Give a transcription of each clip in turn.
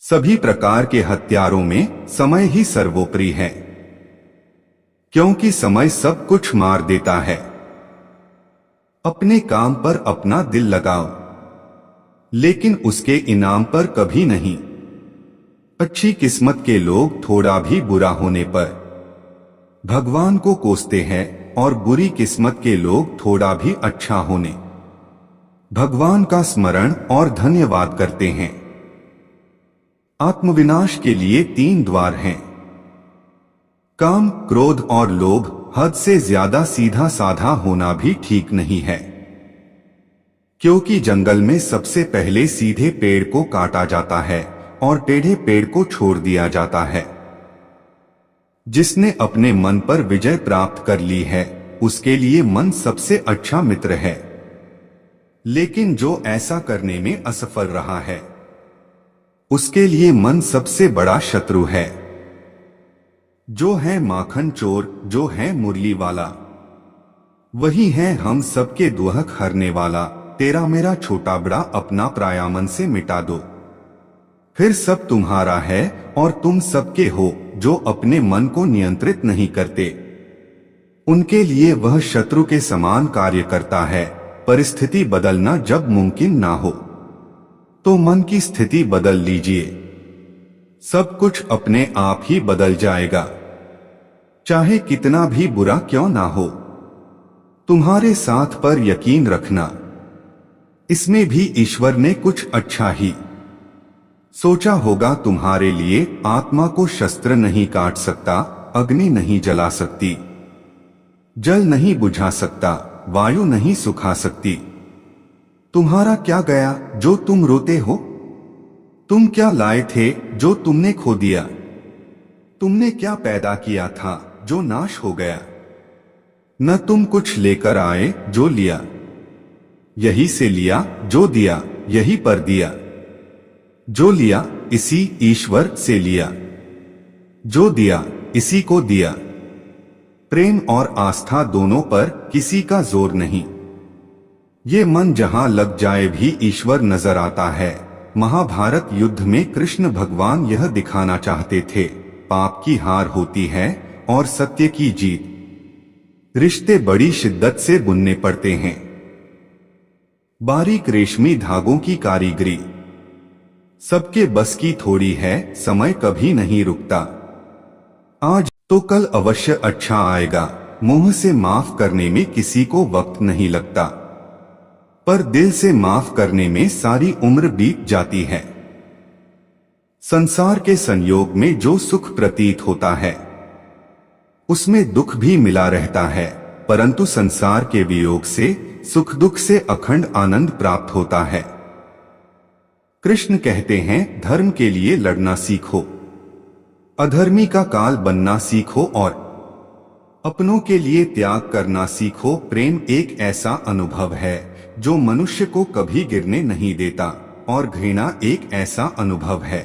सभी प्रकार के हथियारों में समय ही सर्वोपरि है, क्योंकि समय सब कुछ मार देता है। अपने काम पर अपना दिल लगाओ, लेकिन उसके इनाम पर कभी नहीं। अच्छी किस्मत के लोग थोड़ा भी बुरा होने पर भगवान को कोसते हैं और बुरी किस्मत के लोग थोड़ा भी अच्छा होने भगवान का स्मरण और धन्यवाद करते हैं। आत्मविनाश के लिए 3 द्वार हैं। काम, क्रोध और लोभ। हद से ज्यादा सीधा साधा होना भी ठीक नहीं है, क्योंकि जंगल में सबसे पहले सीधे पेड़ को काटा जाता है और टेढ़े पेड़ को छोड़ दिया जाता है। जिसने अपने मन पर विजय प्राप्त कर ली है, उसके लिए मन सबसे अच्छा मित्र है। लेकिन जो ऐसा करने में असफल रहा है, उसके लिए मन सबसे बड़ा शत्रु है। जो है माखन चोर, जो है मुरली वाला, वही है हम सबके दुहक हरने वाला। तेरा मेरा छोटा बड़ा अपना प्रायामन से मिटा दो, फिर सब तुम्हारा है और तुम सबके हो। जो अपने मन को नियंत्रित नहीं करते, उनके लिए वह शत्रु के समान कार्य करता है। परिस्थिति बदलना जब मुमकिन ना हो, तो मन की स्थिति बदल लीजिए। सब कुछ अपने आप ही बदल जाएगा, चाहे कितना भी बुरा क्यों ना हो। तुम्हारे साथ पर यकीन रखना, इसमें भी ईश्वर ने कुछ अच्छा ही सोचा होगा तुम्हारे लिए। आत्मा को शस्त्र नहीं काट सकता, अग्नि नहीं जला सकती, जल नहीं बुझा सकता, वायु नहीं सुखा सकती। तुम्हारा क्या गया जो तुम रोते हो? तुम क्या लाए थे जो तुमने खो दिया? तुमने क्या पैदा किया था जो नाश हो गया? न तुम कुछ लेकर आए जो लिया, यही से लिया। जो दिया यही पर दिया, जो लिया इसी ईश्वर से लिया। जो दिया इसी को दिया। प्रेम और आस्था दोनों पर किसी का जोर नहीं। ये मन जहां लग जाए भी ईश्वर नजर आता है। महाभारत युद्ध में कृष्ण भगवान यह दिखाना चाहते थे, पाप की हार होती है और सत्य की जीत। रिश्ते बड़ी शिद्दत से बुनने पड़ते हैं। बारीक रेशमी धागों की कारीगरी सबके बस की थोड़ी है। समय कभी नहीं रुकता, आज तो कल अवश्य अच्छा आएगा। मुंह से माफ करने में किसी को वक्त नहीं लगता, पर दिल से माफ करने में सारी उम्र बीत जाती है। संसार के संयोग में जो सुख प्रतीत होता है, उसमें दुख भी मिला रहता है, परंतु संसार के वियोग से सुख दुख से अखंड आनंद प्राप्त होता है। कृष्ण कहते हैं, धर्म के लिए लड़ना सीखो, अधर्मी का काल बनना सीखो और अपनों के लिए त्याग करना सीखो। प्रेम एक ऐसा अनुभव है जो मनुष्य को कभी गिरने नहीं देता, और घृणा एक ऐसा अनुभव है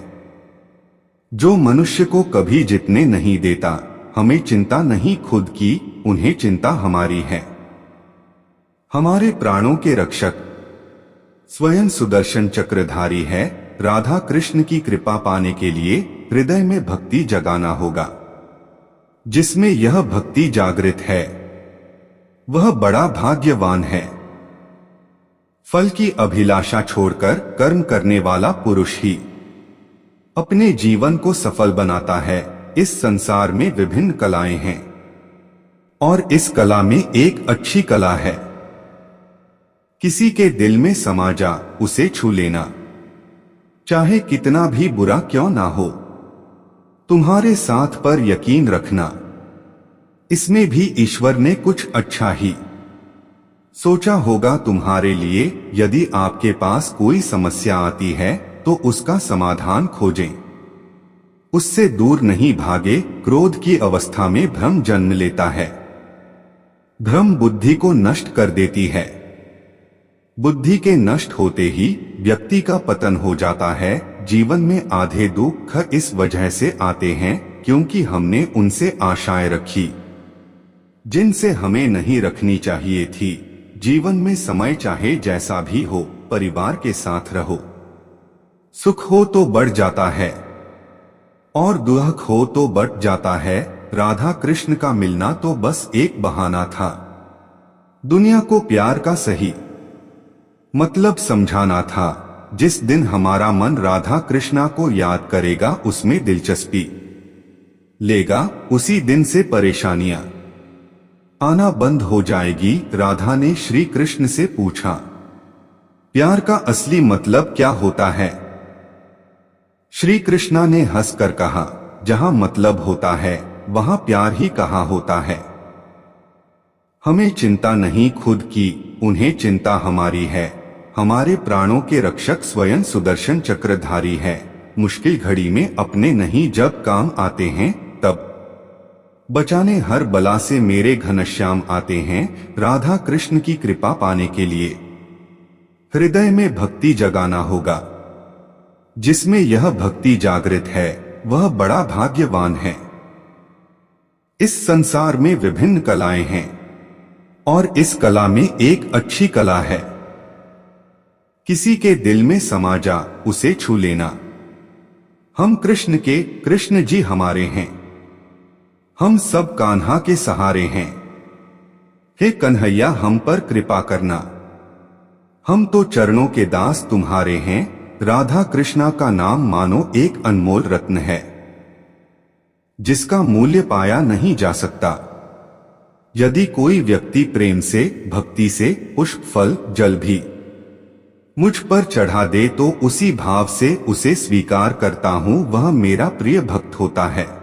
जो मनुष्य को कभी जीतने नहीं देता। हमें चिंता नहीं खुद की, उन्हें चिंता हमारी है। हमारे प्राणों के रक्षक स्वयं सुदर्शन चक्रधारी है। राधा कृष्ण की कृपा पाने के लिए हृदय में भक्ति जगाना होगा। जिसमें यह भक्ति जागृत है, वह बड़ा भाग्यवान है। फल की अभिलाषा छोड़कर कर्म करने वाला पुरुष ही अपने जीवन को सफल बनाता है। इस संसार में विभिन्न कलाएं हैं, और इस कला में एक अच्छी कला है, किसी के दिल में समा जा, उसे छू लेना, चाहे कितना भी बुरा क्यों ना हो। तुम्हारे साथ पर यकीन रखना, इसमें भी ईश्वर ने कुछ अच्छा ही सोचा होगा तुम्हारे लिए। यदि आपके पास कोई समस्या आती है तो उसका समाधान खोजें, उससे दूर नहीं भागे। क्रोध की अवस्था में भ्रम जन्म लेता है। भ्रम बुद्धि को नष्ट कर देती है। बुद्धि के नष्ट होते ही व्यक्ति का पतन हो जाता है। जीवन में आधे दुख इस वजह से आते हैं क्योंकि हमने उनसे आशाएं रखी जिनसे हमें नहीं रखनी चाहिए थी। जीवन में समय चाहे जैसा भी हो, परिवार के साथ रहो, सुख हो तो बढ़ जाता है और दुख हो तो बढ़ जाता है। राधा कृष्ण का मिलना तो बस एक बहाना था। दुनिया को प्यार का सही मतलब समझाना था। जिस दिन हमारा मन राधा कृष्णा को याद करेगा, उसमें दिलचस्पी लेगा, उसी दिन से परेशानियां आना बंद हो जाएगी। राधा ने श्री कृष्ण से पूछा, प्यार का असली मतलब क्या होता है? श्री कृष्णा ने हंसकर कहा, जहां मतलब होता है वहां प्यार ही कहाँ होता है। हमें चिंता नहीं खुद की, उन्हें चिंता हमारी है। हमारे प्राणों के रक्षक स्वयं सुदर्शन चक्रधारी है। मुश्किल घड़ी में अपने नहीं जब काम आते हैं तब बचाने हर बला से मेरे घनश्याम आते हैं। राधा कृष्ण की कृपा पाने के लिए हृदय में भक्ति जगाना होगा। जिसमें यह भक्ति जागृत है वह बड़ा भाग्यवान है। इस संसार में विभिन्न कलाएं हैं और इस कला में एक अच्छी कला है। किसी के दिल में समा जा, उसे छू लेना। हम कृष्ण के, कृष्ण जी हमारे हैं। हम सब कान्हा के सहारे हैं। हे कन्हैया हम पर कृपा करना। हम तो चरणों के दास तुम्हारे हैं। राधा कृष्णा का नाम मानो एक अनमोल रत्न है, जिसका मूल्य पाया नहीं जा सकता। यदि कोई व्यक्ति प्रेम से, भक्ति से पुष्प, फल, जल भी मुझ पर चढ़ा दे तो उसी भाव से उसे स्वीकार करता हूं, वह मेरा प्रिय भक्त होता है।